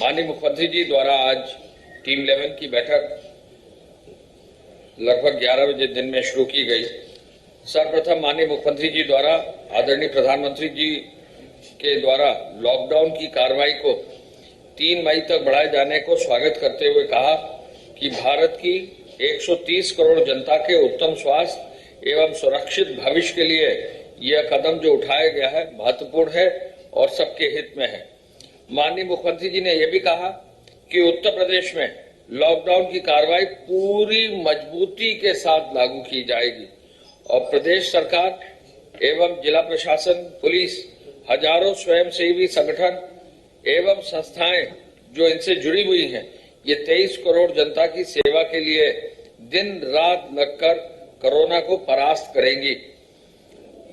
माननीय मुख्यमंत्री जी द्वारा आज टीम 11 की बैठक लगभग 11 बजे दिन में शुरू की गई। सर्वप्रथम माननीय मुख्यमंत्री जी द्वारा आदरणीय प्रधानमंत्री जी के द्वारा लॉकडाउन की कार्रवाई को 3 मई तक बढ़ाए जाने को स्वागत करते हुए कहा कि भारत की 130 करोड़ जनता के उत्तम स्वास्थ्य एवं सुरक्षित भविष्य के लिए यह कदम जो उठाया गया है महत्वपूर्ण है और सबके हित में है। माननीय मुख्यमंत्री जी ने यह भी कहा कि उत्तर प्रदेश में लॉकडाउन की कार्रवाई पूरी मजबूती के साथ लागू की जाएगी और प्रदेश सरकार एवं जिला प्रशासन, पुलिस, हजारों स्वयंसेवी संगठन एवं संस्थाएं जो इनसे जुड़ी हुई हैं, ये 23 करोड़ जनता की सेवा के लिए दिन रात लगकर कोरोना को परास्त करेंगी।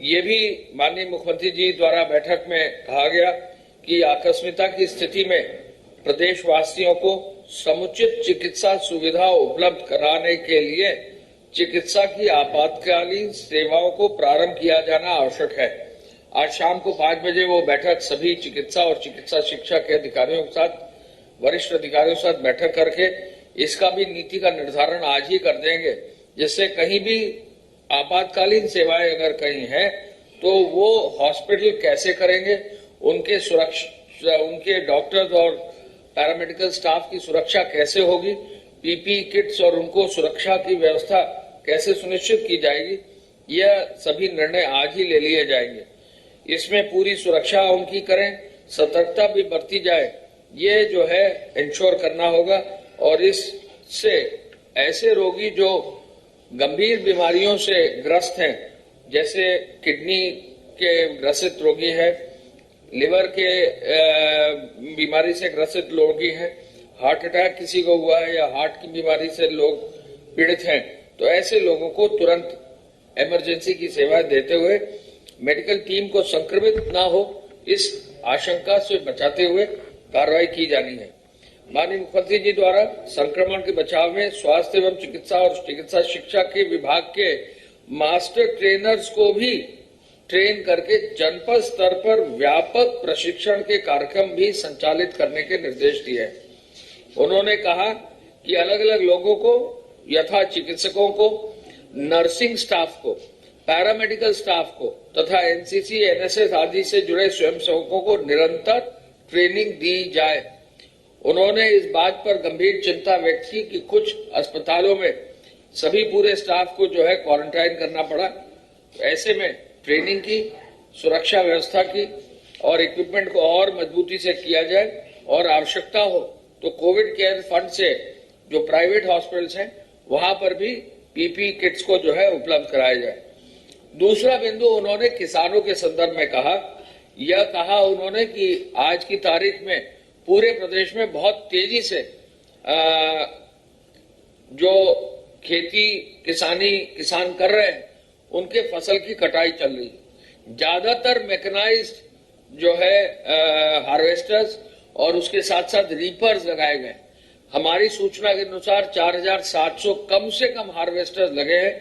ये भी माननीय मुख्यमंत्री जी द्वारा बैठक में कहा गया कि आकस्मिकता की स्थिति में प्रदेशवासियों को समुचित चिकित्सा सुविधा उपलब्ध कराने के लिए चिकित्सा की आपातकालीन सेवाओं को प्रारंभ किया जाना आवश्यक है। आज शाम को 5 बजे वो बैठक सभी चिकित्सा और चिकित्सा शिक्षा के अधिकारियों के साथ, वरिष्ठ अधिकारियों के साथ बैठक करके इसका भी नीति का निर्धारण आज ही कर देंगे, जिससे कहीं भी आपातकालीन सेवाएं अगर कहीं है तो वो हॉस्पिटल कैसे करेंगे, उनके सुरक्षा, उनके डॉक्टर्स और पैरामेडिकल स्टाफ की सुरक्षा कैसे होगी, पीपीई किट्स और उनको सुरक्षा की व्यवस्था कैसे सुनिश्चित की जाएगी, यह सभी निर्णय आज ही ले लिए जाएंगे। इसमें पूरी सुरक्षा उनकी करें, सतर्कता भी बरती जाए, ये जो है इंश्योर करना होगा। और इससे ऐसे रोगी जो गंभीर बीमारियों से ग्रस्त हैं, जैसे किडनी के ग्रसित रोगी है, लिवर के बीमारी से ग्रसित रोगी हैं, हार्ट अटैक किसी को हुआ है या हार्ट की बीमारी से लोग पीड़ित हैं, तो ऐसे लोगों को तुरंत इमरजेंसी की सेवा देते हुए मेडिकल टीम को संक्रमित ना हो, इस आशंका से बचाते हुए कार्रवाई की जानी है। माननीय मुख्यमंत्री जी द्वारा संक्रमण के बचाव में स्वास्थ्य एवं चिकित्सा और चिकित्सा शिक्षा के विभाग के मास्टर ट्रेनर्स को भी ट्रेन करके जनपद स्तर पर व्यापक प्रशिक्षण के कार्यक्रम भी संचालित करने के निर्देश दिए हैं। उन्होंने कहा कि अलग अलग लोगों को यथा चिकित्सकों को, नर्सिंग स्टाफ को, पैरामेडिकल स्टाफ को तथा एनसीसी, एनएसएस आदि से जुड़े स्वयंसेवकों को निरंतर ट्रेनिंग दी जाए। उन्होंने इस बात पर गंभीर चिंता व्यक्त की कि कुछ अस्पतालों में सभी पूरे स्टाफ को जो है क्वारंटाइन करना पड़ा। ऐसे में ट्रेनिंग की, सुरक्षा व्यवस्था की और इक्विपमेंट को और मजबूती से किया जाए और आवश्यकता हो तो कोविड केयर फंड से जो प्राइवेट हॉस्पिटल्स हैं वहां पर भी पीपीई किट्स को जो है उपलब्ध कराया जाए। दूसरा बिंदु उन्होंने किसानों के संदर्भ में कहा, यह कहा उन्होंने कि आज की तारीख में पूरे प्रदेश में बहुत तेजी से जो खेती किसान कर रहे हैं उनके फसल की कटाई चल रही है। ज्यादातर मैकेनाइज्ड जो है हार्वेस्टर्स और उसके साथ साथ रीपर्स लगाए गए। हमारी सूचना के अनुसार 4700 कम से कम हार्वेस्टर्स लगे हैं।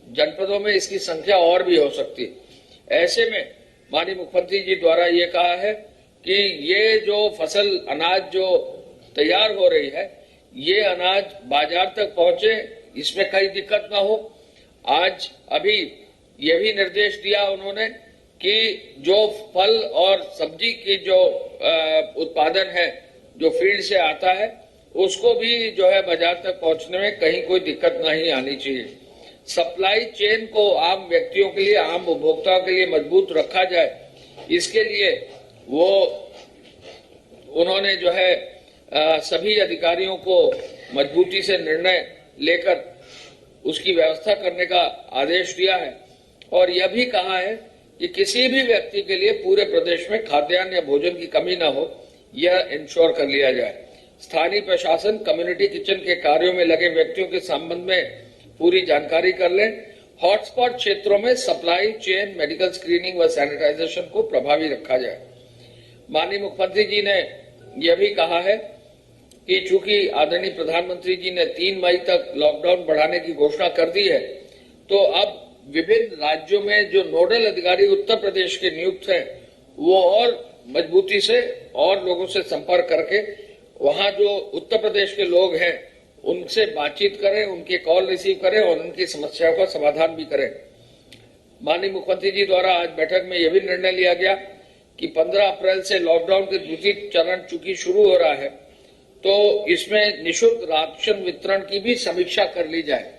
जनपदों में इसकी संख्या और भी हो सकती है। ऐसे में माननीय मुख्यमंत्री जी द्वारा ये कहा है कि ये जो फसल अनाज जो तैयार हो रही है, ये अनाज बाजार तक पहुंचे, इसमें कहीं दिक्कत ना हो। आज अभी ये भी निर्देश दिया उन्होंने कि जो फल और सब्जी की जो उत्पादन है जो फील्ड से आता है, उसको भी जो है बाजार तक पहुंचने में कहीं कोई दिक्कत नहीं आनी चाहिए। सप्लाई चेन को आम व्यक्तियों के लिए, आम उपभोक्ताओं के लिए मजबूत रखा जाए, इसके लिए वो उन्होंने जो है सभी अधिकारियों को मजबूती से निर्णय लेकर उसकी व्यवस्था करने का आदेश दिया है। और यह भी कहा है कि किसी भी व्यक्ति के लिए पूरे प्रदेश में खाद्यान्न या भोजन की कमी न हो, यह इंश्योर कर लिया जाए। स्थानीय प्रशासन कम्युनिटी किचन के कार्यों में लगे व्यक्तियों के संबंध में पूरी जानकारी कर लें। हॉटस्पॉट क्षेत्रों में सप्लाई चेन, मेडिकल स्क्रीनिंग व सैनिटाइजेशन को प्रभावी रखा जाए। माननीय मुख्यमंत्री जी ने यह भी कहा है कि चूंकि आदरणीय प्रधानमंत्री जी ने 3 मई तक लॉकडाउन बढ़ाने की घोषणा कर दी है, तो अब विभिन्न राज्यों में जो नोडल अधिकारी उत्तर प्रदेश के नियुक्त हैं, वो और मजबूती से और लोगों से संपर्क करके वहां जो उत्तर प्रदेश के लोग हैं उनसे बातचीत करें, उनके कॉल रिसीव करें और उनकी समस्याओं का समाधान भी करें। माननीय मुख्यमंत्री जी द्वारा आज बैठक में यह भी निर्णय लिया गया कि 15 अप्रैल से लॉकडाउन के दूसरी चरण चूंकि शुरू हो रहा है, तो इसमें निःशुल्क राशन वितरण की भी समीक्षा कर ली जाए।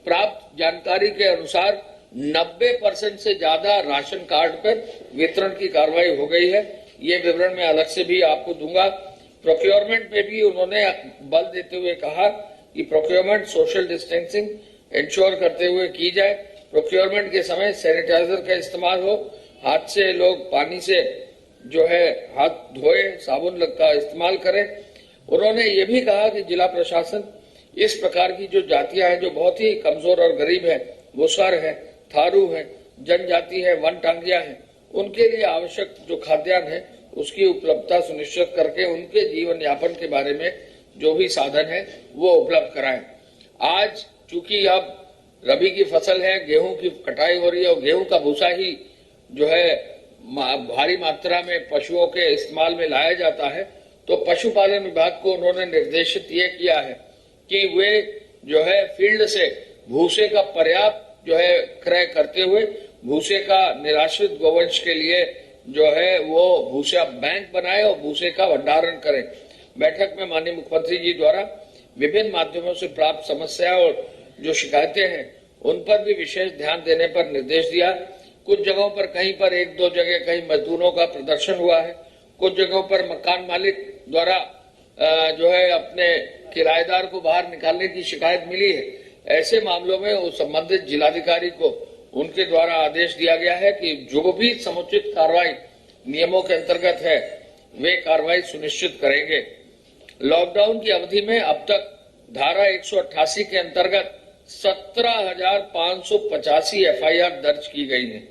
प्राप्त जानकारी के अनुसार 90% से ज्यादा राशन कार्ड पर वितरण की कार्रवाई हो गई है। ये विवरण मैं अलग से भी आपको दूंगा। प्रोक्योरमेंट में भी उन्होंने बल देते हुए कहा कि प्रोक्योरमेंट सोशल डिस्टेंसिंग इंश्योर करते हुए की जाए। प्रोक्योरमेंट के समय सैनिटाइजर का इस्तेमाल हो, हाथ से लोग पानी से जो है हाथ धोए, साबुन का इस्तेमाल करें। उन्होंने ये भी कहा कि जिला प्रशासन इस प्रकार की जो जातियां हैं जो बहुत ही कमजोर और गरीब है, मुसहर है, थारू है, जनजाति है, वन टांगिया है, उनके लिए आवश्यक जो खाद्यान्न है उसकी उपलब्धता सुनिश्चित करके उनके जीवन यापन के बारे में जो भी साधन है वो उपलब्ध कराएं। आज चूंकि अब रबी की फसल है, गेहूं की कटाई हो रही है और गेहूं का भूसा ही जो है भारी मात्रा में पशुओं के इस्तेमाल में लाया जाता है, तो पशुपालन विभाग को उन्होंने निर्देशित ये किया है कि वे जो है फील्ड से भूसे का पर्याप्त जो है क्रय करते हुए भूसे का निराश्रित गोवंश के लिए जो है वो भूसा बैंक बनाए और भूसे का भंडारण करें। बैठक में माननीय मुख्यमंत्री जी द्वारा विभिन्न माध्यमों से प्राप्त समस्याएं और जो शिकायतें हैं उन पर भी विशेष ध्यान देने पर निर्देश दिया। कुछ जगहों पर कहीं पर एक दो जगह कहीं मजदूरों का प्रदर्शन हुआ है, कुछ जगहों पर मकान मालिक द्वारा जो है अपने किराएदार को बाहर निकालने की शिकायत मिली है। ऐसे मामलों में उस संबंधित जिलाधिकारी को उनके द्वारा आदेश दिया गया है कि जो भी समुचित कार्रवाई नियमों के अंतर्गत है वे कार्रवाई सुनिश्चित करेंगे। लॉकडाउन की अवधि में अब तक धारा 188 के अंतर्गत 17,585 एफआईआर दर्ज की गई है।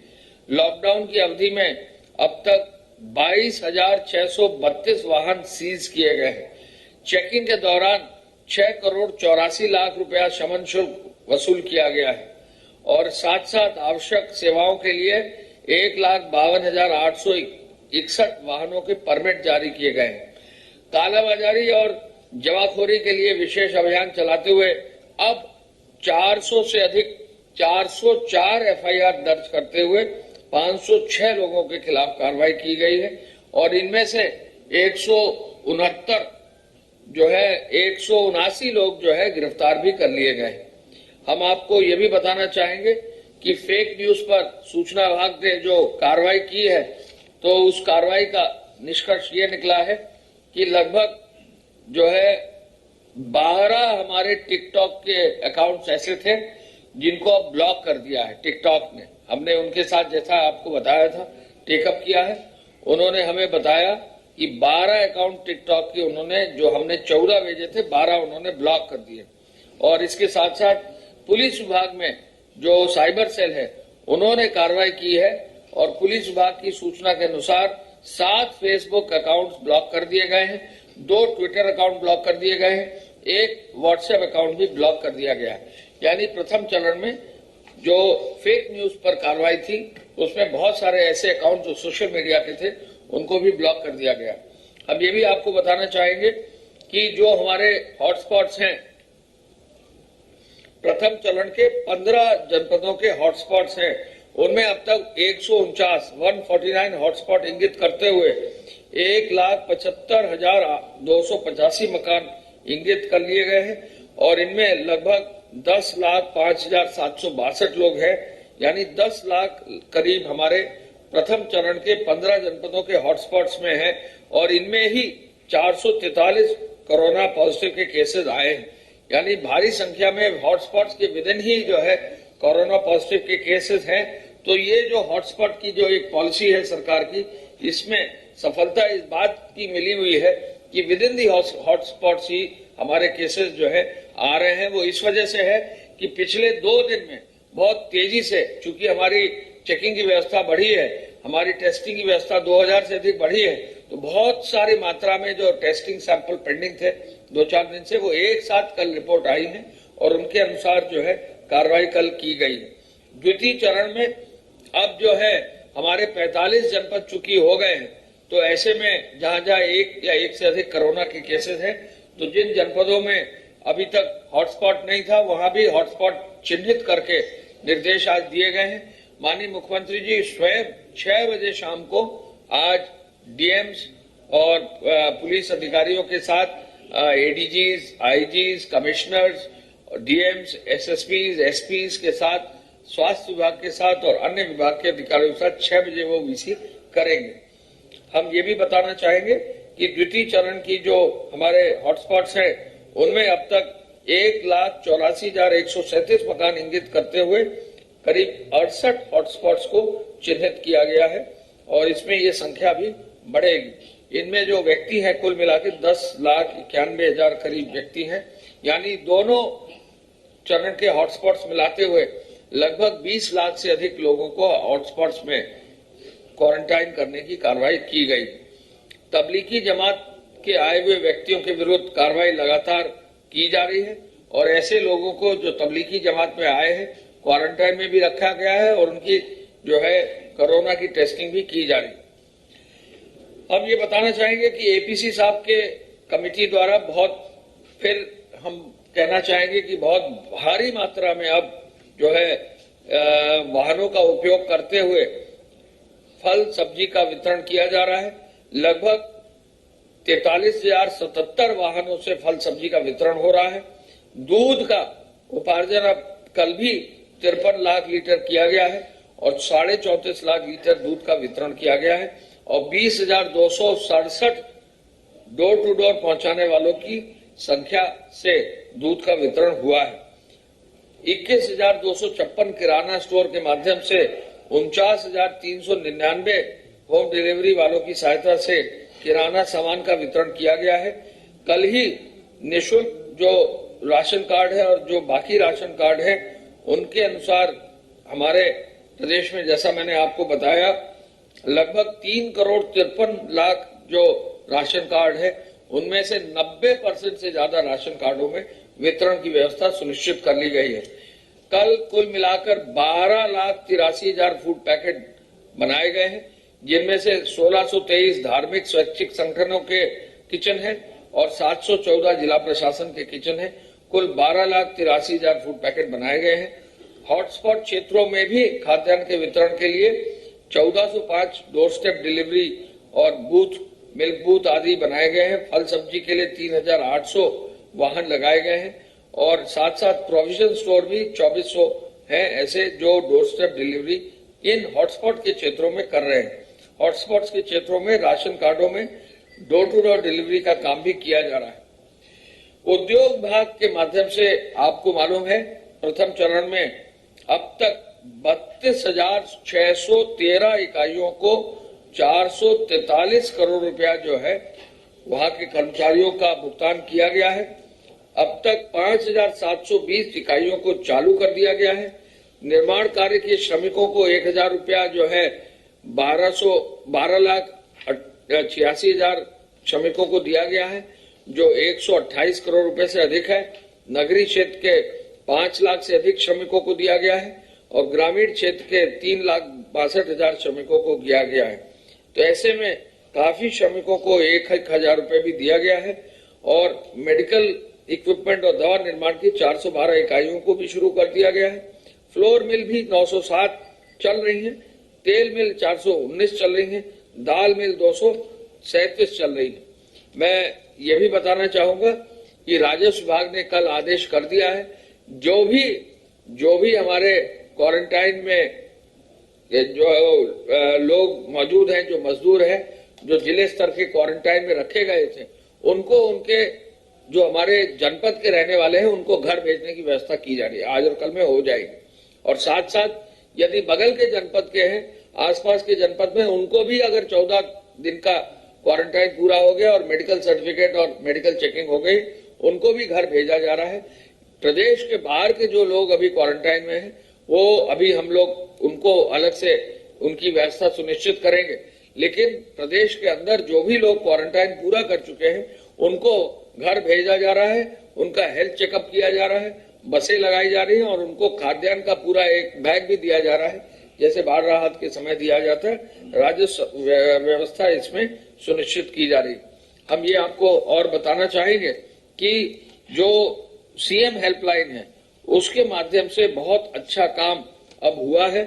लॉकडाउन की अवधि में अब तक 22,632 वाहन सीज किए गए हैं। चेकिंग के दौरान 6 करोड़ 84 लाख रुपया शमन शुल्क वसूल किया गया है और साथ साथ आवश्यक सेवाओं के लिए 1,52,861 वाहनों के परमिट जारी किए गए हैं। कालाबाजारी और जमाखोरी के लिए विशेष अभियान चलाते हुए अब 400 से अधिक 404 एफआईआर दर्ज करते हुए 506 लोगों के खिलाफ कार्रवाई की गई है और इनमें से 169 जो है 179 लोग जो है गिरफ्तार भी कर लिए गए। हम आपको ये भी बताना चाहेंगे कि फेक न्यूज पर सूचना विभाग ने जो कार्रवाई की है तो उस कार्रवाई का निष्कर्ष ये निकला है कि लगभग जो है 12 हमारे टिकटॉक के अकाउंट्स ऐसे थे जिनको अब ब्लॉक कर दिया है टिकटॉक ने। हमने उनके साथ जैसा आपको बताया था टेकअप किया है। उन्होंने हमें बताया कि 12 अकाउंट टिकटॉक के उन्होंने जो हमने 14 भेजे थे 12 उन्होंने ब्लॉक कर दिए। और इसके साथ साथ पुलिस विभाग में जो साइबर सेल है उन्होंने कार्रवाई की है और पुलिस विभाग की सूचना के अनुसार 7 फेसबुक अकाउंट्स ब्लॉक कर दिए गए हैं, 2 ट्विटर अकाउंट ब्लॉक कर दिए गए हैं, 1 व्हाट्सएप अकाउंट भी ब्लॉक कर दिया गया है। यानी प्रथम चरण में जो फेक न्यूज पर कार्रवाई थी उसमें बहुत सारे ऐसे अकाउंट जो सोशल मीडिया के थे उनको भी ब्लॉक कर दिया गया। अब ये भी आपको बताना चाहेंगे कि जो हमारे हॉटस्पॉट्स हैं, प्रथम चरण के 15 जनपदों के हॉटस्पॉट्स हैं, उनमें अब तक 149 हॉटस्पॉट इंगित करते हुए 1,75,285 मकान इंगित कर लिए गए हैं और इनमें लगभग 10,05,762 लोग हैं। यानी 10 लाख करीब हमारे प्रथम चरण के 15 जनपदों के हॉटस्पॉट्स में हैं और इनमें ही 443 कोरोना पॉजिटिव के केसेस आए हैं। यानी भारी संख्या में हॉटस्पॉट्स के विदिन ही जो है कोरोना पॉजिटिव के केसेस हैं। तो ये जो हॉटस्पॉट की जो एक पॉलिसी है सरकार की, इसमें सफलता इस बात की मिली हुई है कि विदिन दी हॉटस्पॉट्स ही हमारे केसेस जो है आ रहे हैं। वो इस वजह से है कि पिछले 2 दिन में बहुत तेजी से, चूंकि हमारी चेकिंग की व्यवस्था बढ़ी है, हमारी टेस्टिंग की व्यवस्था 2000 से अधिक बढ़ी है, तो बहुत सारी मात्रा में जो टेस्टिंग सैंपल पेंडिंग थे 2-4 दिन से, वो एक साथ कल रिपोर्ट आई है और उनके अनुसार जो है कार्रवाई कल की गई है। द्वितीय चरण में अब जो है हमारे 45 जनपद चूंकि हो गए हैं तो ऐसे में जहां जहां एक या एक से अधिक कोरोना के केसेस हैं, तो जिन जनपदों में अभी तक हॉटस्पॉट नहीं था वहां भी हॉटस्पॉट चिन्हित करके निर्देश आज दिए गए हैं। माननीय मुख्यमंत्री जी स्वयं 6 बजे शाम को आज डीएम्स और पुलिस अधिकारियों के साथ एडीजीज, आईजीज, कमिश्नर्स, डीएम्स, एसएसपीज, एसपीज के साथ, स्वास्थ्य विभाग के साथ और अन्य विभाग के अधिकारियों के साथ 6 बजे वो वीसी करेंगे। हम ये भी बताना चाहेंगे कि द्वितीय चरण की जो हमारे हॉटस्पॉट्स हैं उनमें अब तक 1,84,137 मकान इंगित करते हुए करीब 68 हॉटस्पॉट्स को चिन्हित किया गया है और इसमें ये संख्या भी बढ़ेगी। इनमें जो व्यक्ति हैं कुल मिलाकर 10,91,000 करीब व्यक्ति हैं, यानी दोनों चरण के हॉटस्पॉट्स मिलाते हुए लगभग 20 लाख से अधिक लोगों को हॉटस्पॉट्स में क्वारंटाइन करने की कार्रवाई की गई। तबलीगी जमात के आए हुए व्यक्तियों के विरुद्ध कार्रवाई लगातार की जा रही है और ऐसे लोगों को जो तबलीगी जमात में आए हैं क्वारंटाइन में भी रखा गया है और उनकी जो है कोरोना की टेस्टिंग भी की जा रही है। अब ये बताना चाहेंगे कि एपीसी साहब के कमेटी द्वारा फिर हम कहना चाहेंगे कि बहुत भारी मात्रा में अब जो है वाहनों का उपयोग करते हुए फल सब्जी का वितरण किया जा रहा है। लगभग 43,077 वाहनों से फल सब्जी का वितरण हो रहा है। दूध का उपार्जन अब कल भी 53 लाख लीटर किया गया है और 34.5 लाख लीटर दूध का वितरण किया गया है और 20,267 डोर टू डोर पहुंचाने वालों की संख्या से दूध का वितरण हुआ है। 21,256 किराना स्टोर के माध्यम से 49,399 होम डिलीवरी वालों की सहायता से किराना सामान का वितरण किया गया है। कल ही निःशुल्क जो राशन कार्ड है और जो बाकी राशन कार्ड है उनके अनुसार हमारे प्रदेश में जैसा मैंने आपको बताया लगभग 3,53,00,000 जो राशन कार्ड है उनमें से 90% से ज्यादा राशन कार्डों में वितरण की व्यवस्था सुनिश्चित कर ली गई है। कल कुल मिलाकर 12,83,000 फूड पैकेट बनाए गए हैं, जिनमें से 1,623 धार्मिक स्वैच्छिक संगठनों के किचन है और 714 जिला प्रशासन के किचन है। कुल 12,83,000 फूड पैकेट बनाए गए हैं। हॉटस्पॉट क्षेत्रों में भी खाद्यान्न के वितरण के लिए 1405 डोर स्टेप डिलीवरी और बूथ, मिल्क बूथ आदि बनाए गए हैं। फल सब्जी के लिए 3,800 वाहन लगाए गए हैं और साथ साथ प्रोविजन स्टोर भी 2,400 है ऐसे जो डोर स्टेप डिलीवरी इन हॉटस्पॉट के क्षेत्रों में कर रहे हैं। हॉटस्पॉट्स के क्षेत्रों में राशन कार्डों में डोर टू डोर डिलीवरी का काम भी किया जा रहा है। उद्योग विभाग के माध्यम से आपको मालूम है प्रथम चरण में अब तक 32,613 इकाइयों को 443 करोड़ रुपया जो है वहां के कर्मचारियों का भुगतान किया गया है। अब तक 5,720 इकाइयों को चालू कर दिया गया है। निर्माण कार्य के श्रमिकों को 1,000 रुपया जो है 12,86,000 श्रमिकों को दिया गया है, जो 128 करोड़ रुपए से अधिक है। नगरीय क्षेत्र के 5 लाख से अधिक श्रमिकों को दिया गया है और ग्रामीण क्षेत्र के 3,62,000 श्रमिकों को दिया गया है। तो ऐसे में काफी श्रमिकों को 1,000 रुपए भी दिया गया है और मेडिकल इक्विपमेंट और दवा निर्माण की 412 इकाइयों को भी शुरू कर दिया गया है। फ्लोर मिल भी 907 चल रही है, तेल मिल 419 चल रही है, दाल मिल 237 चल रही है। मैं ये भी बताना चाहूंगा कि राजस्व विभाग ने कल आदेश कर दिया है जो भी हमारे क्वारंटाइन में जो लोग मौजूद हैं, जो मजदूर हैं, जो जिले स्तर के क्वारंटाइन में रखे गए थे, उनको उनके जो हमारे जनपद के रहने वाले हैं उनको घर भेजने की व्यवस्था की जा रही है। आज और कल में हो जाएगी। और साथ साथ यदि बगल के जनपद के हैं, आसपास के जनपद में, उनको भी अगर 14 दिन का क्वारंटाइन पूरा हो गया और मेडिकल सर्टिफिकेट और मेडिकल चेकिंग हो गई, उनको भी घर भेजा जा रहा है। प्रदेश के बाहर के जो लोग अभी क्वारंटाइन में हैं, वो अभी हम लोग उनको अलग से उनकी व्यवस्था सुनिश्चित करेंगे, लेकिन प्रदेश के अंदर जो भी लोग क्वारंटाइन पूरा कर चुके हैं उनको घर भेजा जा रहा है, उनका हेल्थ चेकअप किया जा रहा है, बसें लगाई जा रही हैं और उनको खाद्यान्न का पूरा एक बैग भी दिया जा रहा है जैसे बाढ़ राहत के समय दिया जाता है, राजस्व व्यवस्था इसमें सुनिश्चित की जा रही। हम ये आपको और बताना चाहेंगे कि जो सीएम हेल्पलाइन है उसके माध्यम से बहुत अच्छा काम अब हुआ है।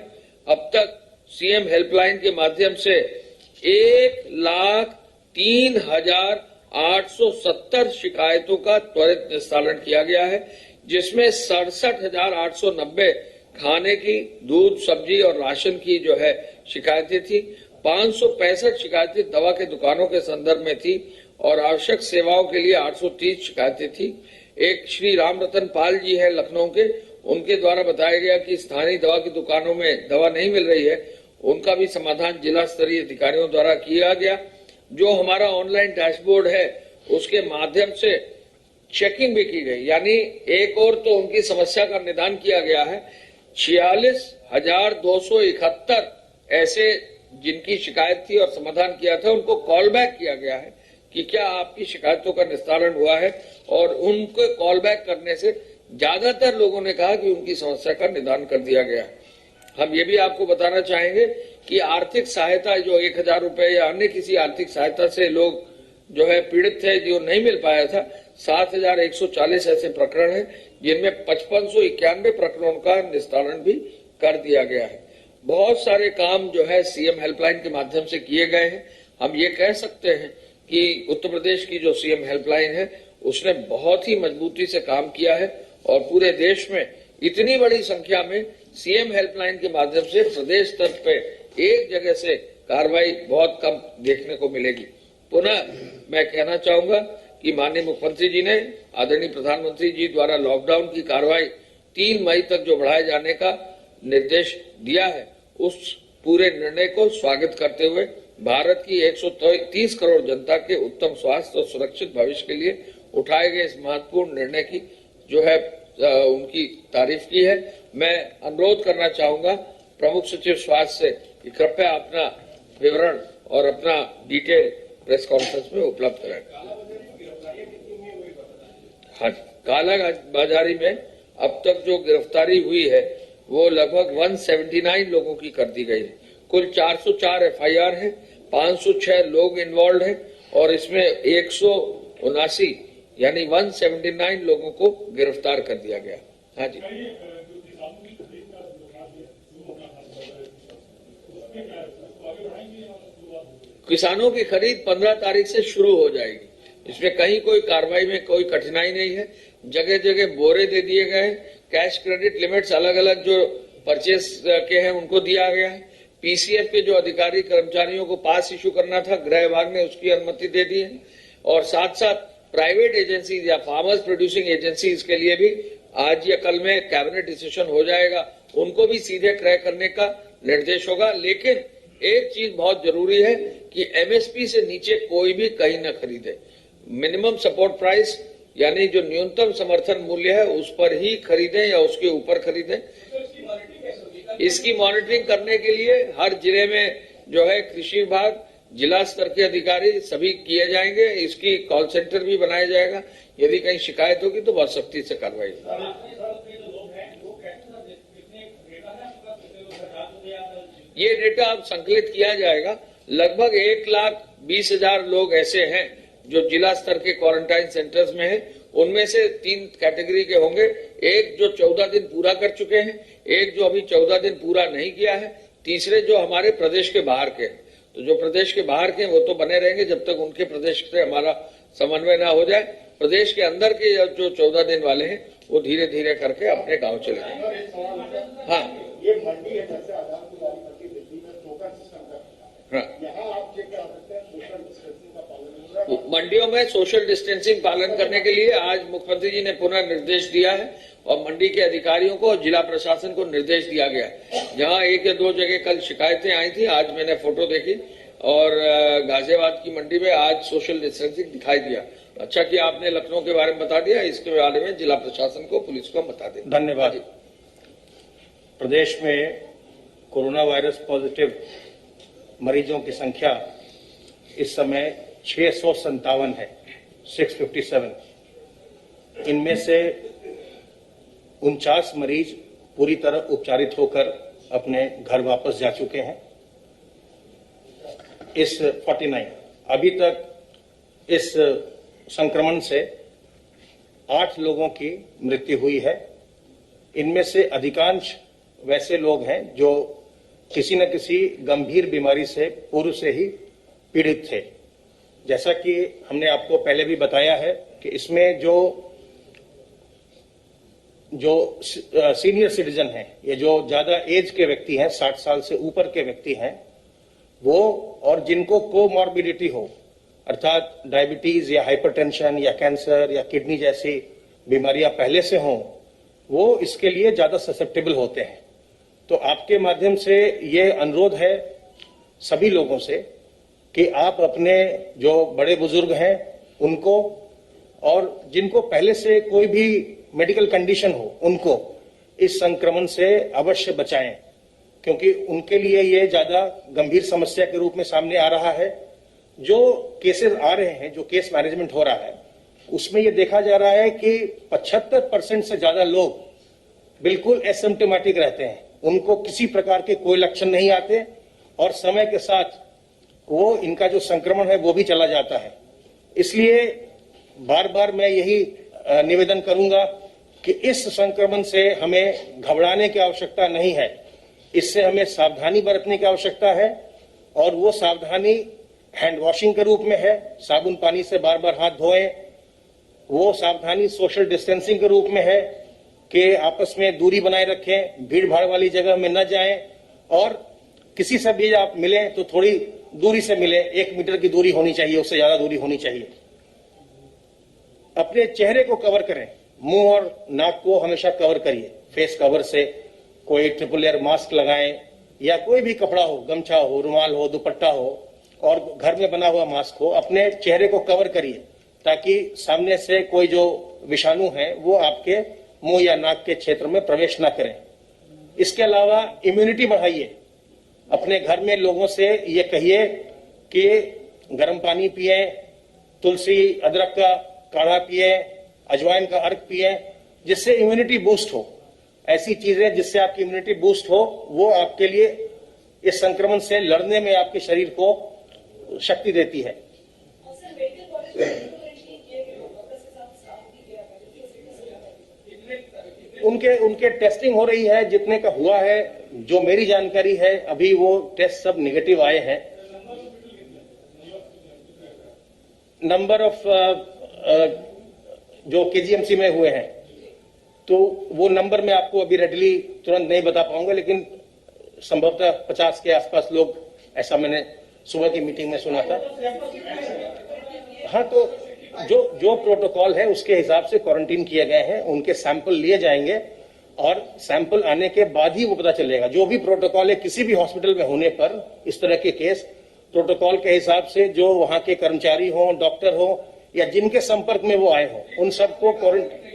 अब तक सीएम हेल्पलाइन के माध्यम से 1,03,870 शिकायतों का त्वरित निस्तारण किया गया है, जिसमें 67,890 खाने की, दूध, सब्जी और राशन की जो है शिकायतें थी। 565 शिकायतें दवा के दुकानों के संदर्भ में थी और आवश्यक सेवाओं के लिए 830 शिकायतें थी। एक श्री राम रतन पाल जी है लखनऊ के, उनके द्वारा बताया गया कि स्थानीय दवा की दुकानों में दवा नहीं मिल रही है, उनका भी समाधान जिला स्तरीय अधिकारियों द्वारा किया गया। जो हमारा ऑनलाइन डैशबोर्ड है उसके माध्यम से चेकिंग भी की गई, यानी एक और तो उनकी समस्या का निदान किया गया है। 46,271 ऐसे जिनकी शिकायत थी और समाधान किया था, उनको कॉल बैक किया गया है कि क्या आपकी शिकायतों का निस्तारण हुआ है, और उनको कॉल बैक करने से ज्यादातर लोगों ने कहा कि उनकी समस्या का निदान कर दिया गया है। हम ये भी आपको बताना चाहेंगे कि आर्थिक सहायता जो 1,000 रुपए या अन्य किसी आर्थिक सहायता से लोग जो है पीड़ित थे, जो नहीं मिल पाया था, 7,140 ऐसे प्रकरण हैं, जिनमें 5591 प्रकरणों का निस्तारण भी कर दिया गया है। बहुत सारे काम जो है सीएम हेल्पलाइन के माध्यम से किए गए हैं। हम ये कह सकते हैं कि उत्तर प्रदेश की जो सीएम हेल्पलाइन है उसने बहुत ही मजबूती से काम किया है और पूरे देश में इतनी बड़ी संख्या में सीएम हेल्पलाइन के माध्यम से प्रदेश स्तर पे एक जगह से कार्रवाई बहुत कम देखने को मिलेगी। पुनः मैं कहना चाहूंगा कि माननीय मुख्यमंत्री जी ने आदरणीय प्रधानमंत्री जी द्वारा लॉकडाउन की कार्रवाई 3 मई तक जो बढ़ाए जाने का निर्देश दिया है, उस पूरे निर्णय को स्वागत करते हुए भारत की 130 करोड़ जनता के उत्तम स्वास्थ्य और सुरक्षित भविष्य के लिए उठाए गए इस महत्वपूर्ण निर्णय की जो है उनकी तारीफ की है। मैं अनुरोध करना चाहूंगा प्रमुख सचिव स्वास्थ्य से कि कृपया अपना विवरण और अपना डिटेल प्रेस कॉन्फ्रेंस में उपलब्ध कराएं। हाँ, काला बाजारी में अब तक जो गिरफ्तारी हुई है वो लगभग 179 लोगों की कर दी गई है। कुल 404 एफआईआर है, 506 लोग इन्वॉल्व हैं और इसमें 179 यानी 179 लोगों को गिरफ्तार कर दिया गया। हाँ जी, किसानों की खरीद 15 तारीख से शुरू हो जाएगी। इसमें कहीं कोई कार्रवाई में कोई कठिनाई नहीं है। जगह जगह बोरे दे दिए गए हैं। कैश क्रेडिट लिमिट्स अलग अलग जो परचेस के हैं उनको दिया गया है। पीसीएफ के जो अधिकारी कर्मचारियों को पास इशू करना था, गृह विभाग ने उसकी अनुमति दे दी है। और साथ साथ प्राइवेट एजेंसीज या फार्मर्स प्रोड्यूसिंग एजेंसीज के लिए भी आज या कल में कैबिनेट डिसीजन हो जाएगा, उनको भी सीधे क्रय करने का निर्देश होगा। लेकिन एक चीज बहुत जरूरी है कि एमएसपी से नीचे कोई भी कहीं न खरीदे। मिनिमम सपोर्ट प्राइस यानी जो न्यूनतम समर्थन मूल्य है उस पर ही खरीदें या उसके ऊपर खरीदें। इसकी मॉनिटरिंग करने के लिए हर जिले में जो है कृषि विभाग, जिला स्तर के अधिकारी सभी किए जाएंगे। इसकी कॉल सेंटर भी बनाया जाएगा। यदि कहीं शिकायत होगी तो बहुत सख्ती से कार्रवाई होगी। ये डेटा अब संकलित किया जाएगा। लगभग 1,20,000 लोग ऐसे हैं जो जिला स्तर के क्वारंटाइन सेंटर्स में हैं। उनमें से 3 कैटेगरी के होंगे। एक जो 14 दिन पूरा कर चुके हैं, एक जो अभी 14 दिन पूरा नहीं किया है, तीसरे जो हमारे प्रदेश के बाहर के हैं। तो जो प्रदेश के बाहर के वो तो बने रहेंगे जब तक उनके प्रदेश से हमारा समन्वय ना हो जाए। प्रदेश के अंदर के जो 14 दिन वाले हैं वो धीरे धीरे करके अपने गांव चले जाएंगे। हाँ, ये मंडी है, मंडियों में सोशल डिस्टेंसिंग पालन करने के लिए आज मुख्यमंत्री जी ने पुनः निर्देश दिया है और मंडी के अधिकारियों को और जिला प्रशासन को निर्देश दिया गया है। जहां 1 या 2 जगह कल शिकायतें आई थी, आज मैंने फोटो देखी और गाजियाबाद की मंडी में आज सोशल डिस्टेंसिंग दिखाई दिया। अच्छा कि आपने लखनऊ के बारे में बता दिया, इसके बारे में जिला प्रशासन को, पुलिस को बता दें। धन्यवाद। प्रदेश में कोरोना वायरस पॉजिटिव मरीजों की संख्या इस समय 657 है, 657। इनमें से 49 मरीज पूरी तरह उपचारित होकर अपने घर वापस जा चुके हैं। इस 49 अभी तक इस संक्रमण से 8 लोगों की मृत्यु हुई है। इनमें से अधिकांश वैसे लोग हैं जो किसी न किसी गंभीर बीमारी से पूर्व से ही पीड़ित थे। जैसा कि हमने आपको पहले भी बताया है कि इसमें जो सीनियर सिटीजन हैं, ये जो ज्यादा एज के व्यक्ति हैं, 60 साल से ऊपर के व्यक्ति हैं, वो और जिनको कोमॉर्बिडिटी हो, अर्थात डायबिटीज या हाइपरटेंशन या कैंसर या किडनी जैसी बीमारियां पहले से हों, वो इसके लिए ज्यादा ससेप्टेबल होते हैं। तो आपके माध्यम से ये अनुरोध है सभी लोगों से कि आप अपने जो बड़े बुजुर्ग हैं उनको और जिनको पहले से कोई भी मेडिकल कंडीशन हो उनको इस संक्रमण से अवश्य बचाएं, क्योंकि उनके लिए ये ज्यादा गंभीर समस्या के रूप में सामने आ रहा है। जो केसेस आ रहे हैं, जो केस मैनेजमेंट हो रहा है, उसमें ये देखा जा रहा है कि 75% से ज्यादा लोग बिल्कुल एसिम्प्टोमेटिक रहते हैं, उनको किसी प्रकार के कोई लक्षण नहीं आते और समय के साथ वो इनका जो संक्रमण है वो भी चला जाता है। इसलिए बार बार मैं यही निवेदन करूंगा कि इस संक्रमण से हमें घबराने की आवश्यकता नहीं है, इससे हमें सावधानी बरतने की आवश्यकता है और वो सावधानी हैंड वॉशिंग के रूप में है, साबुन पानी से बार बार हाथ धोएं। वो सावधानी सोशल डिस्टेंसिंग के रूप में है कि आपस में दूरी बनाए रखें, भीड़ भाड़ वाली जगह में न जाएं और किसी से भी आप मिलें तो थोड़ी दूरी से मिलें, 1 मीटर की दूरी होनी चाहिए, उससे ज्यादा दूरी होनी चाहिए। अपने चेहरे को कवर करें, मुंह और नाक को हमेशा कवर करिए, फेस कवर से कोई ट्रिपल लेयर मास्क लगाएं या कोई भी कपड़ा हो, गमछा हो, रुमाल हो, दुपट्टा हो और घर में बना हुआ मास्क हो, अपने चेहरे को कवर करिए ताकि सामने से कोई जो विषाणु है वो आपके मुंह या नाक के क्षेत्र में प्रवेश न करें। इसके अलावा इम्यूनिटी बढ़ाइए, अपने घर में लोगों से ये कहिए कि गर्म पानी पिए, तुलसी अदरक का काढ़ा पिए, अजवाइन का अर्क पिए, जिससे इम्यूनिटी बूस्ट हो। ऐसी चीजें जिससे आपकी इम्यूनिटी बूस्ट हो वो आपके लिए इस संक्रमण से लड़ने में आपके शरीर को शक्ति देती है। उनके टेस्टिंग हो रही है, जितने का हुआ है, जो मेरी जानकारी है अभी वो टेस्ट सब निगेटिव आए हैं। नंबर ऑफ जो केजीएमसी में हुए हैं तो वो नंबर मैं आपको अभी रेडली तुरंत नहीं बता पाऊंगा, लेकिन संभवतः 50 के आसपास लोग, ऐसा मैंने सुबह की मीटिंग में सुना था। हाँ, तो जो प्रोटोकॉल है उसके हिसाब से क्वारंटीन किए गए हैं, उनके सैंपल लिए जाएंगे और सैंपल आने के बाद ही वो पता चलेगा। जो भी प्रोटोकॉल है, किसी भी हॉस्पिटल में होने पर इस तरह के केस प्रोटोकॉल के हिसाब से जो वहां के कर्मचारी हो, डॉक्टर हो या जिनके संपर्क में वो आए हो, उन सबको क्वारंटीन,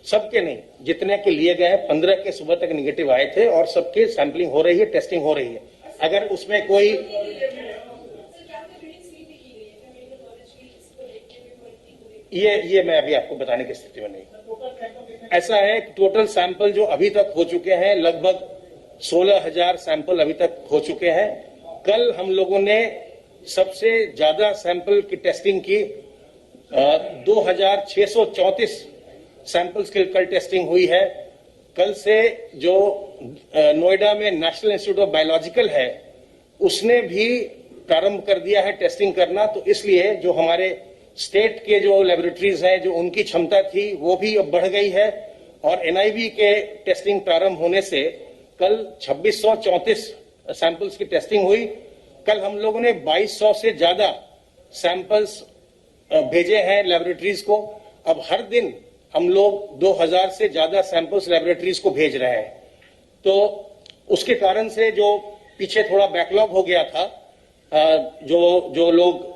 सबके नहीं, जितने के लिए गए 15 के सुबह तक निगेटिव आए थे और सबके सैंपलिंग हो रही है, टेस्टिंग हो रही है। अगर उसमें कोई ये मैं अभी आपको बताने की स्थिति में नहीं। ऐसा है कि टोटल सैंपल जो अभी तक हो चुके हैं लगभग 16,000 सैंपल अभी तक हो चुके हैं। कल हम लोगों ने सबसे ज्यादा सैंपल की टेस्टिंग की, 2634 सैंपल्स की कल टेस्टिंग हुई है। कल से जो नोएडा में नेशनल इंस्टीट्यूट ऑफ बायोलॉजिकल है उसने भी प्रारंभ कर दिया है टेस्टिंग करना। तो इसलिए जो हमारे स्टेट के जो लेबोरेटरीज हैं, जो उनकी क्षमता थी वो भी अब बढ़ गई है और एनआईवी के टेस्टिंग प्रारंभ होने से कल 2634 सैंपल्स की टेस्टिंग हुई। कल हम लोगों ने 2200 से ज्यादा सैंपल्स भेजे हैं लेबोरेटरीज को। अब हर दिन हम लोग 2000 से ज्यादा सैंपल्स लेबोरेटरीज को भेज रहे हैं। तो उसके कारण से जो पीछे थोड़ा बैकलॉग हो गया था, जो लोग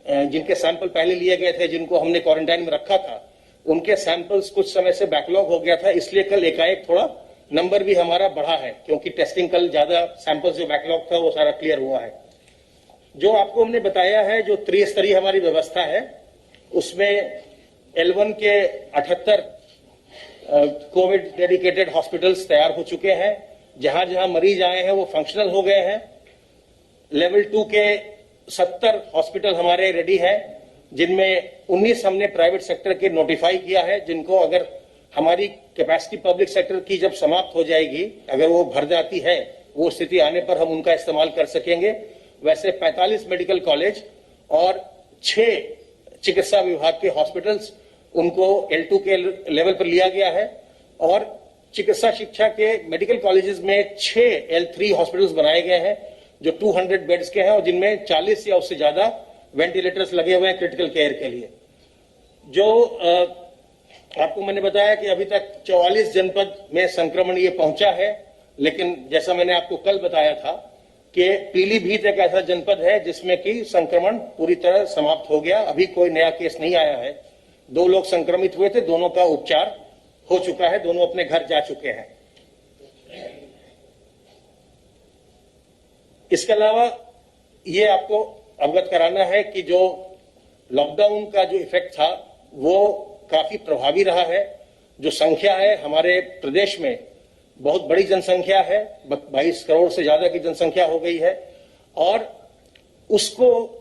जिनके सैंपल पहले लिए गए थे, जिनको हमने क्वारंटाइन में रखा था, उनके सैंपल्स कुछ समय से बैकलॉग हो गया था, इसलिए कल एकाएक थोड़ा नंबर भी हमारा बढ़ा है, क्योंकि टेस्टिंग कल ज्यादा सैंपल्स जो बैकलॉग था वो सारा क्लियर हुआ है। जो आपको हमने बताया है, जो त्रिस्तरीय हमारी व्यवस्था है, उसमें L1 के 78 कोविड डेडिकेटेड हॉस्पिटल्स तैयार हो चुके हैं जहां जहां मरीज आए हैं वो फंक्शनल हो गए हैं। लेवल 2 के 70 हॉस्पिटल हमारे रेडी हैं, जिनमें 19 हमने प्राइवेट सेक्टर के नोटिफाई किया है, जिनको अगर हमारी कैपेसिटी पब्लिक सेक्टर की जब समाप्त हो जाएगी, अगर वो भर जाती है, वो स्थिति आने पर हम उनका इस्तेमाल कर सकेंगे। वैसे 45 मेडिकल कॉलेज और 6 चिकित्सा विभाग के हॉस्पिटल्स, उनको L2 के लेवल पर लिया गया है। और चिकित्सा शिक्षा के मेडिकल कॉलेजेस में 6 L3 हॉस्पिटल्स बनाए गए हैं, जो 200 बेड्स के हैं और जिनमें 40 या उससे ज्यादा वेंटिलेटर्स लगे हुए हैं क्रिटिकल केयर के लिए। जो आपको मैंने बताया कि अभी तक 44 जनपद में संक्रमण ये पहुंचा है, लेकिन जैसा मैंने आपको कल बताया था कि पीलीभीत एक ऐसा जनपद है जिसमें कि संक्रमण पूरी तरह समाप्त हो गया। अभी कोई नया केस नहीं आया है। 2 लोग संक्रमित हुए थे, दोनों का उपचार हो चुका है, दोनों अपने घर जा चुके हैं। इसके अलावा ये आपको अवगत कराना है कि जो लॉकडाउन का जो इफेक्ट था वो काफी प्रभावी रहा है। जो संख्या है हमारे प्रदेश में, बहुत बड़ी जनसंख्या है, 22 करोड़ से ज्यादा की जनसंख्या हो गई है, और उसको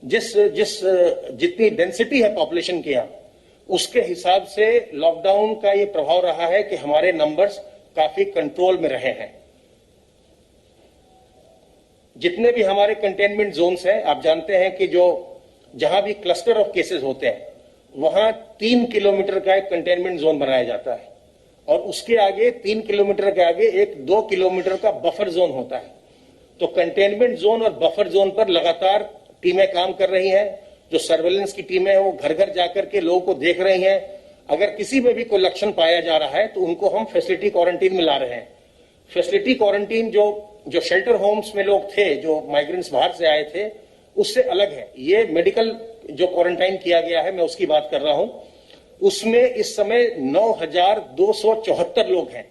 जितनी डेंसिटी है पॉपुलेशन के यहाँ, उसके हिसाब से लॉकडाउन का ये प्रभाव रहा है कि हमारे नंबर्स काफी कंट्रोल में रहे हैं। जितने भी हमारे कंटेनमेंट जोन्स हैं, आप जानते हैं कि जो जहां भी क्लस्टर ऑफ केसेस होते हैं वहां 3 किलोमीटर का एक कंटेनमेंट जोन बनाया जाता है, और उसके आगे 3 किलोमीटर के आगे एक 2 किलोमीटर का बफर जोन होता है। तो कंटेनमेंट जोन और बफर जोन पर लगातार टीमें काम कर रही हैं। जो सर्वेलेंस की टीमें हैं वो घर घर जाकर के लोगों को देख रही हैं। अगर किसी में भी कोई लक्षण पाया जा रहा है तो उनको हम फैसिलिटी क्वारंटीन में ला रहे हैं। फैसिलिटी क्वारंटीन जो शेल्टर होम्स में लोग थे, जो माइग्रेंट्स बाहर से आए थे, उससे अलग है। ये मेडिकल जो क्वारंटाइन किया गया है, मैं उसकी बात कर रहा हूं। उसमें इस समय 9,274 लोग हैं।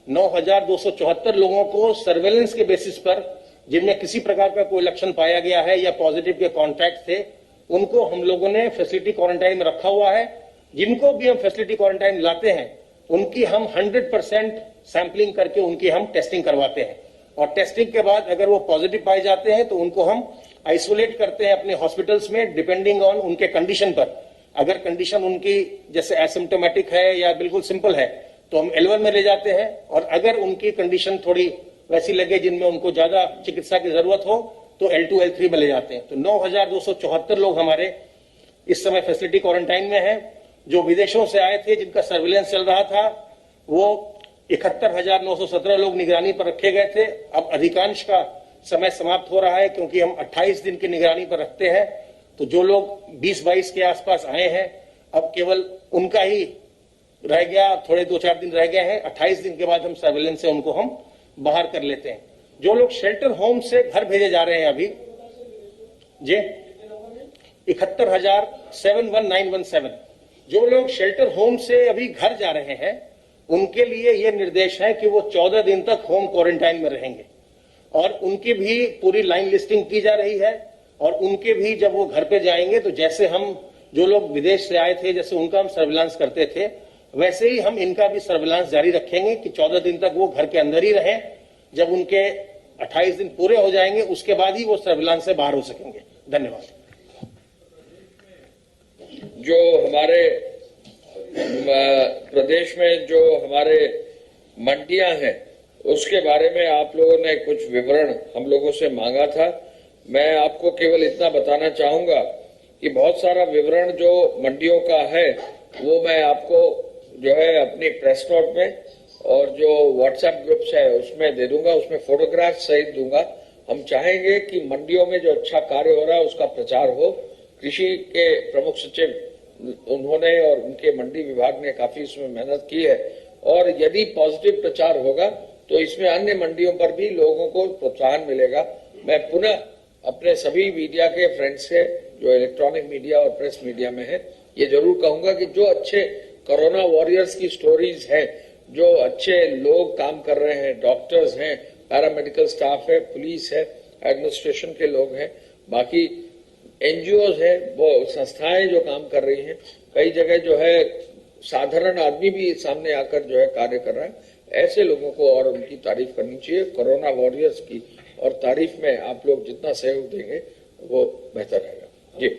9,274 लोगों को सर्वेलेंस के बेसिस पर, जिनमें किसी प्रकार का कोई लक्षण पाया गया है या पॉजिटिव के कॉन्टैक्ट थे, उनको हम लोगों ने फैसिलिटी क्वारंटाइन में रखा हुआ है। जिनको भी हम फैसिलिटी क्वारंटाइन लाते हैं उनकी हम 100% सैंपलिंग करके उनकी हम टेस्टिंग करवाते हैं, और टेस्टिंग के बाद अगर वो पॉजिटिव पाए जाते हैं तो उनको हम आइसोलेट करते हैं अपने हॉस्पिटल्स में, डिपेंडिंग ऑन उनके कंडीशन पर। अगर कंडीशन उनकी जैसे एसिम्प्टोमेटिक है या बिल्कुल सिंपल है तो हम L1 में ले जाते हैं, और अगर उनकी कंडीशन थोड़ी वैसी लगे जिनमें उनको ज्यादा चिकित्सा की जरूरत हो तो L2 L3 में ले जाते हैं। तो 9,274 लोग हमारे इस समय फैसिलिटी क्वारंटाइन में हैं। जो विदेशों से आए थे, जिनका सर्विलेंस चल रहा था, वो 71,917 लोग निगरानी पर रखे गए थे। अब अधिकांश का समय समाप्त हो रहा है, क्योंकि हम 28 दिन की निगरानी पर रखते हैं। तो जो लोग 20-22 के आसपास आए हैं, अब केवल उनका ही रह गया, थोड़े 2-4 दिन रह गए हैं। 28 दिन के बाद हम सर्विलेंस से उनको हम बाहर कर लेते हैं। जो लोग शेल्टर होम से घर भेजे जा रहे हैं अभी, जी 71,71917 जो लोग शेल्टर होम से अभी घर जा रहे हैं, उनके लिए यह निर्देश है कि वो 14 दिन तक होम क्वारंटाइन में रहेंगे, और उनकी भी पूरी लाइन लिस्टिंग की जा रही है। और उनके भी जब वो घर पे जाएंगे तो जैसे हम जो लोग विदेश से आए थे, जैसे उनका हम सर्विलांस करते थे, वैसे ही हम इनका भी सर्विलांस जारी रखेंगे कि 14 दिन तक वो घर के अंदर ही रहें। जब उनके 28 दिन पूरे हो जाएंगे उसके बाद ही वो सर्विलांस से बाहर हो सकेंगे। धन्यवाद। जो हमारे प्रदेश में जो हमारे मंडियां हैं, उसके बारे में आप लोगों ने कुछ विवरण हम लोगों से मांगा था। मैं आपको केवल इतना बताना चाहूंगा कि बहुत सारा विवरण जो मंडियों का है वो मैं आपको जो है अपनी प्रेस नोट में और जो व्हाट्सएप ग्रुप्स है उसमें दे दूंगा, उसमें फोटोग्राफ सहित दूंगा। हम चाहेंगे कि मंडियों में जो अच्छा कार्य हो रहा है उसका प्रचार हो। कृषि के प्रमुख सचिव उन्होंने और उनके मंडी विभाग ने काफी इसमें मेहनत की है, और यदि पॉजिटिव प्रचार होगा तो इसमें अन्य मंडियों पर भी लोगों को प्रोत्साहन मिलेगा। मैं पुनः अपने सभी मीडिया के फ्रेंड्स से, जो इलेक्ट्रॉनिक मीडिया और प्रेस मीडिया में है, ये जरूर कहूंगा कि जो अच्छे कोरोना वॉरियर्स की स्टोरीज हैं, जो अच्छे लोग काम कर रहे हैं, डॉक्टर्स हैं, पैरामेडिकल स्टाफ है, पुलिस है, एडमिनिस्ट्रेशन के लोग हैं, बाकी NGOs है, वो संस्थाएं जो काम कर रही हैं, कई जगह जो है साधारण आदमी भी सामने आकर जो है कार्य कर रहा है। ऐसे लोगों को और उनकी तारीफ करनी चाहिए। कोरोना वॉरियर्स की और तारीफ में आप लोग जितना सहयोग देंगे वो बेहतर रहेगा। जी।